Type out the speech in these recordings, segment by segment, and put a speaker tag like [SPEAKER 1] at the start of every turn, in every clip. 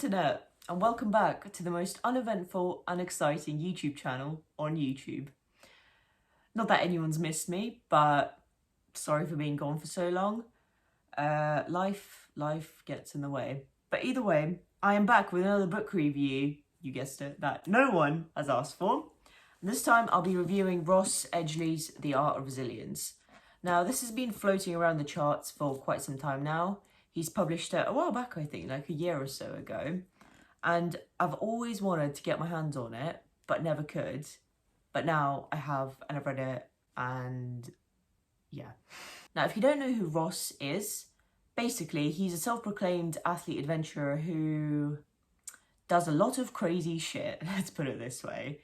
[SPEAKER 1] internet, and welcome back to the most uneventful and exciting YouTube channel on YouTube. Not that anyone's missed me, but sorry for being gone for so long. Life gets in the way. But either way, I am back with another book review, you guessed it, that no one has asked for. And this time I'll be reviewing Ross Edgley's The Art of Resilience. Now, this has been floating around the charts for quite some time now. He's published it a while back, I think, like a year or so ago. And I've always wanted to get my hands on it, but never could. But now I have, and I've read it, and yeah. Now, if you don't know who Ross is, basically, he's a self-proclaimed athlete adventurer who does a lot of crazy shit, let's put it this way.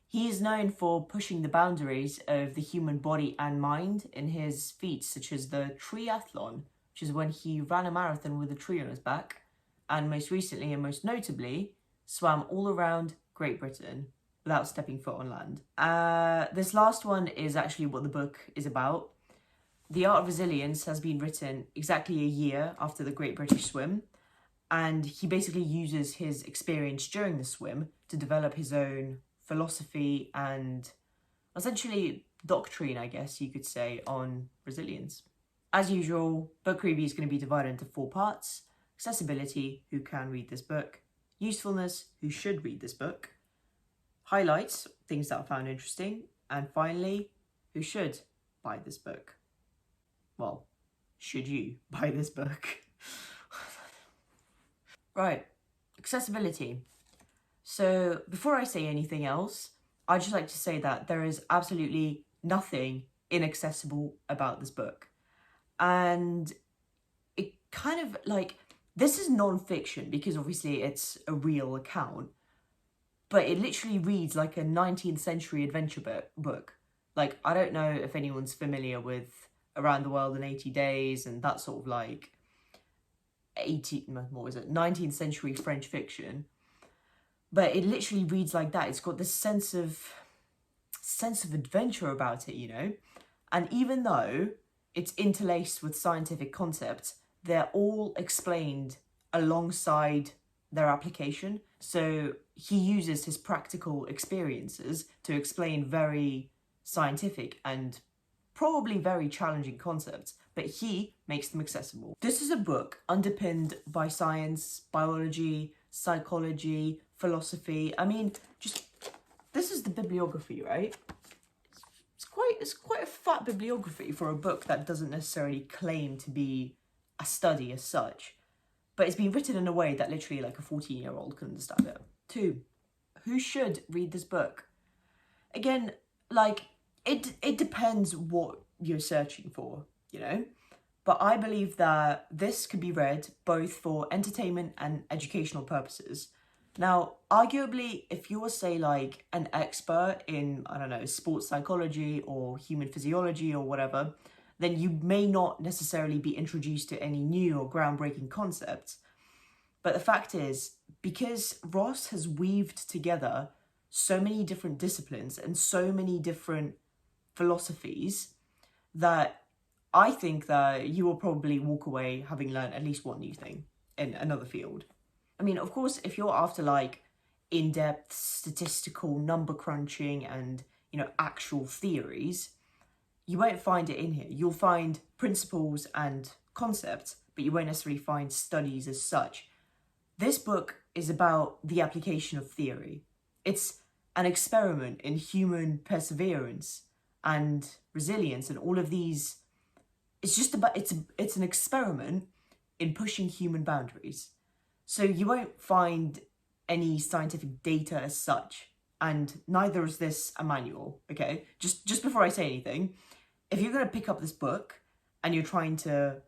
[SPEAKER 1] He is known for pushing the boundaries of the human body and mind in his feats, such as the triathlon, which is when he ran a marathon with a tree on his back, and most recently and most notably, swam all around Great Britain without stepping foot on land. This last one is actually what the book is about. The Art of Resilience has been written exactly a year after the Great British Swim, and he basically uses his experience during the swim to develop his own philosophy and essentially doctrine, I guess you could say, on resilience. As usual, book review is going to be divided into 4 parts. Accessibility, who can read this book. Usefulness, who should read this book. Highlights, things that I found interesting. And finally, who should buy this book. Well, should you buy this book? Right, accessibility. So before I say anything else, I'd just like to say that there is absolutely nothing inaccessible about this book. And it kind of like, this is non-fiction because obviously it's a real account, but it literally reads like a 19th century adventure book. Like, I don't know if anyone's familiar with Around the World in 80 Days and that sort of like 19th century French fiction. But it literally reads like that. It's got this sense of adventure about it, you know? And even though it's interlaced with scientific concepts, they're all explained alongside their application. So he uses his practical experiences to explain very scientific and probably very challenging concepts, but he makes them accessible. This is a book underpinned by science, biology, psychology, philosophy. I mean, just, this is the bibliography, right? It's quite a fat bibliography for a book that doesn't necessarily claim to be a study as such, but it's been written in a way that literally like a 14-year-old can understand it. 2, who should read this book? Again, like, it depends what you're searching for, you know? But I believe that this could be read both for entertainment and educational purposes. Now, arguably, if you're, say, like an expert in, I don't know, sports psychology or human physiology or whatever, then you may not necessarily be introduced to any new or groundbreaking concepts. But the fact is, because Ross has weaved together so many different disciplines and so many different philosophies, that I think that you will probably walk away having learned at least one new thing in another field. I mean, of course, if you're after like in-depth statistical number crunching and, you know, actual theories, you won't find it in here. You'll find principles and concepts, but you won't necessarily find studies as such. This book is about the application of theory. It's an experiment in human perseverance and resilience and all of these. It's just about, it's an experiment in pushing human boundaries. So you won't find any scientific data as such, and neither is this a manual, okay? Just before I say anything, if you're going to pick up this book and you're trying to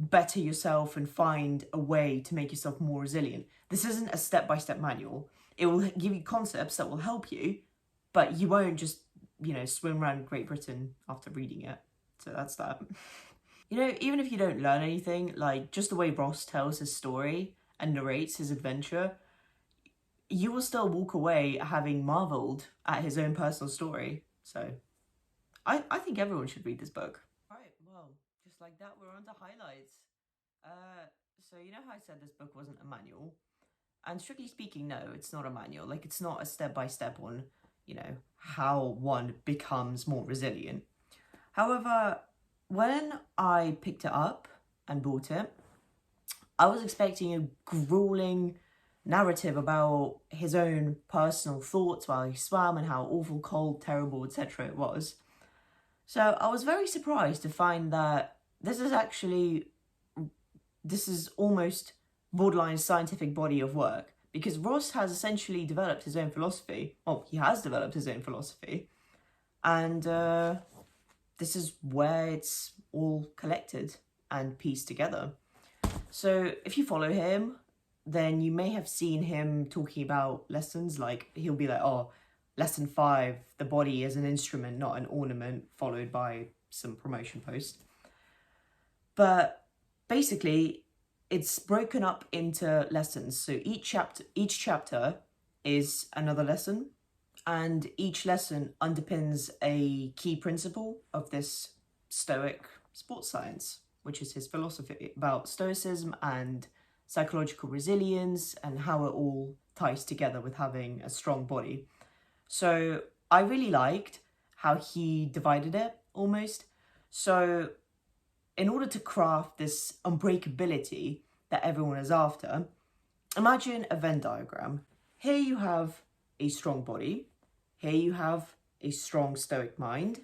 [SPEAKER 1] better yourself and find a way to make yourself more resilient, this isn't a step-by-step manual. It will give you concepts that will help you, but you won't just, you know, swim around Great Britain after reading it. So that's that. You know, even if you don't learn anything, like just the way Ross tells his story and narrates his adventure, you will still walk away having marvelled at his own personal story. So I think everyone should read this book. Right, well, just like that, we're on to highlights. So you know how I said this book wasn't a manual? And strictly speaking, no, it's not a manual. Like, it's not a step-by-step on, you know, how one becomes more resilient. However, when I picked it up and bought it, I was expecting a grueling narrative about his own personal thoughts while he swam and how awful, cold, terrible, etc. it was. So I was very surprised to find that this is almost borderline scientific body of work, because Ross has essentially developed his own philosophy. Well, he has developed his own philosophy, and this is where it's all collected and pieced together. So if you follow him, then you may have seen him talking about lessons, like he'll be like, oh, lesson 5, the body is an instrument, not an ornament, followed by some promotion post. But basically, it's broken up into lessons. So each chapter is another lesson, and each lesson underpins a key principle of this Stoic sports science, which is his philosophy about Stoicism and psychological resilience and how it all ties together with having a strong body. So I really liked how he divided it almost. So in order to craft this unbreakability that everyone is after, imagine a Venn diagram. Here you have a strong body, here you have a strong Stoic mind,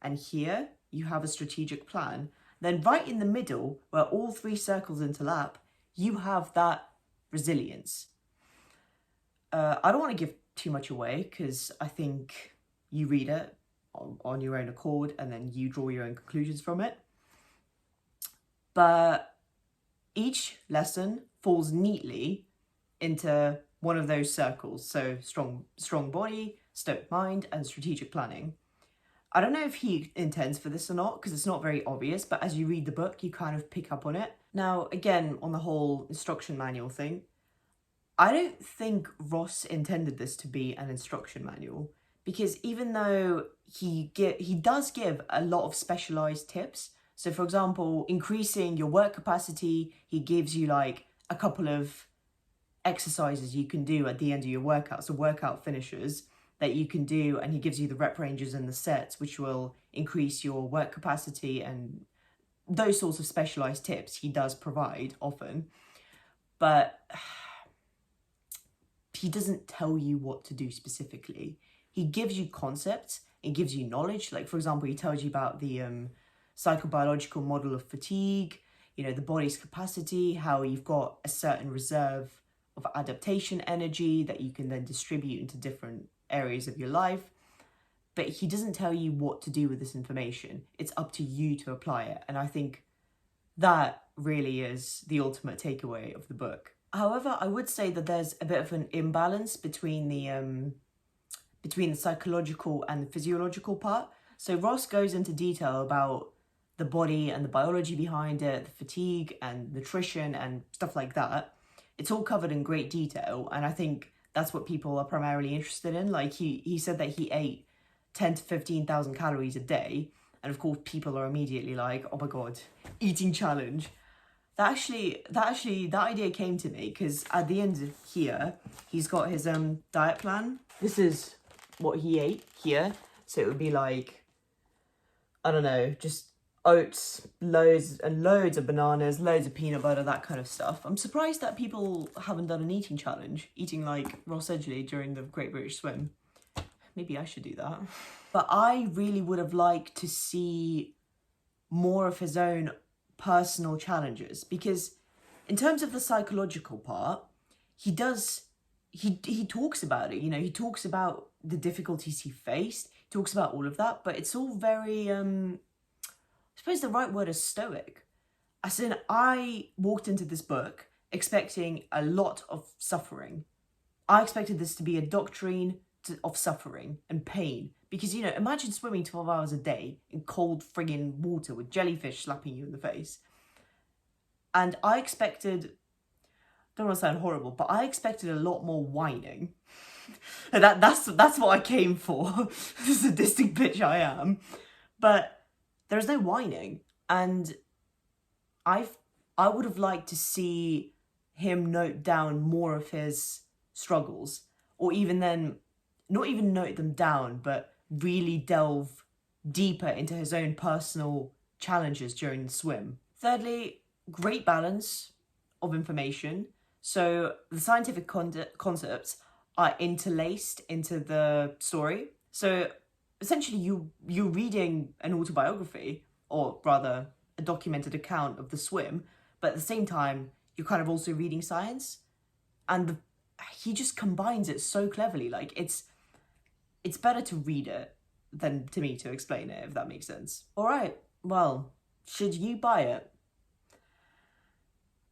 [SPEAKER 1] and here you have a strategic plan. Then right in the middle, where all 3 circles interlap, you have that resilience. I don't want to give too much away, because I think you read it on your own accord and then you draw your own conclusions from it. But each lesson falls neatly into one of those circles. So strong body, Stoic mind, and strategic planning. I don't know if he intends for this or not, because it's not very obvious, but as you read the book, you kind of pick up on it. Now, again, on the whole instruction manual thing, I don't think Ross intended this to be an instruction manual, because even though he does give a lot of specialized tips. So for example, increasing your work capacity, he gives you like a couple of exercises you can do at the end of your workout, so workout finishers that you can do, and he gives you the rep ranges and the sets, which will increase your work capacity, and those sorts of specialized tips he does provide often. But he doesn't tell you what to do specifically. He gives you concepts, he gives you knowledge. Like, for example, he tells you about the psychobiological model of fatigue, you know, the body's capacity, how you've got a certain reserve of adaptation energy that you can then distribute into different areas of your life. But he doesn't tell you what to do with this information. It's up to you to apply it. And I think that really is the ultimate takeaway of the book. However, I would say that there's a bit of an imbalance between the psychological and the physiological part. So Ross goes into detail about the body and the biology behind it, the fatigue and nutrition and stuff like that. It's all covered in great detail, and I think that's what people are primarily interested in. Like, he said that he ate 10 to 15,000 calories a day, and of course people are immediately like, oh my god, eating challenge. That idea came to me because at the end of here, he's got his diet plan. This is what he ate here. So it would be like, I don't know, just oats, loads and loads of bananas, loads of peanut butter, that kind of stuff. I'm surprised that people haven't done an eating challenge, eating like Ross Edgley during the Great British Swim. Maybe I should do that. But I really would have liked to see more of his own personal challenges, because in terms of the psychological part, he talks about it, you know, he talks about the difficulties he faced, he talks about all of that, but it's all very, I suppose the right word is stoic. As in, I walked into this book expecting a lot of suffering. I expected this to be a doctrine of suffering and pain. Because, you know, imagine swimming 12 hours a day in cold friggin' water with jellyfish slapping you in the face. And I expected, don't want to sound horrible, but I expected a lot more whining. And that's what I came for. The sadistic bitch I am. But there's no whining. And I would have liked to see him note down more of his struggles, or even then, not even note them down, but really delve deeper into his own personal challenges during the swim. Thirdly, great balance of information. So the scientific concepts are interlaced into the story. So essentially you're reading an autobiography, or rather a documented account of the swim, but at the same time you're kind of also reading science, and he just combines it so cleverly. Like it's better to read it than to me to explain it, if that makes sense. All right, well, should you buy it?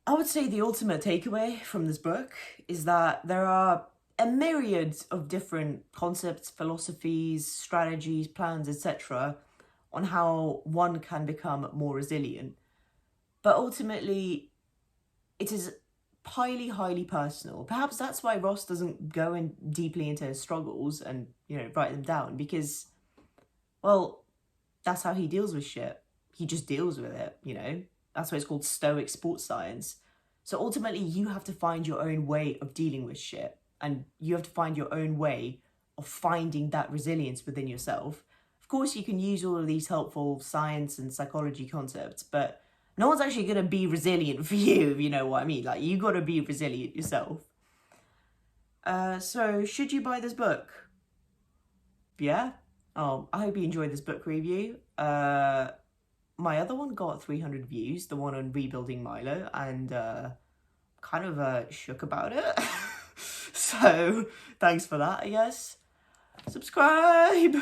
[SPEAKER 1] I would say the ultimate takeaway from this book is that there are a myriad of different concepts, philosophies, strategies, plans, etc., on how one can become more resilient. But ultimately, it is highly personal. Perhaps that's why Ross doesn't go in deeply into his struggles and, write them down, because, well, that's how he deals with shit. He just deals with it. That's why it's called stoic sports science. So ultimately, you have to find your own way of dealing with shit, and you have to find your own way of finding that resilience within yourself. Of course, you can use all of these helpful science and psychology concepts, but no one's actually going to be resilient for you, if you know what I mean. Like, you got to be resilient yourself. So, should you buy this book? Yeah? Oh, I hope you enjoyed this book review. My other one got 300 views, the one on rebuilding Milo, and kind of shook about it. So, thanks for that, I guess. Subscribe!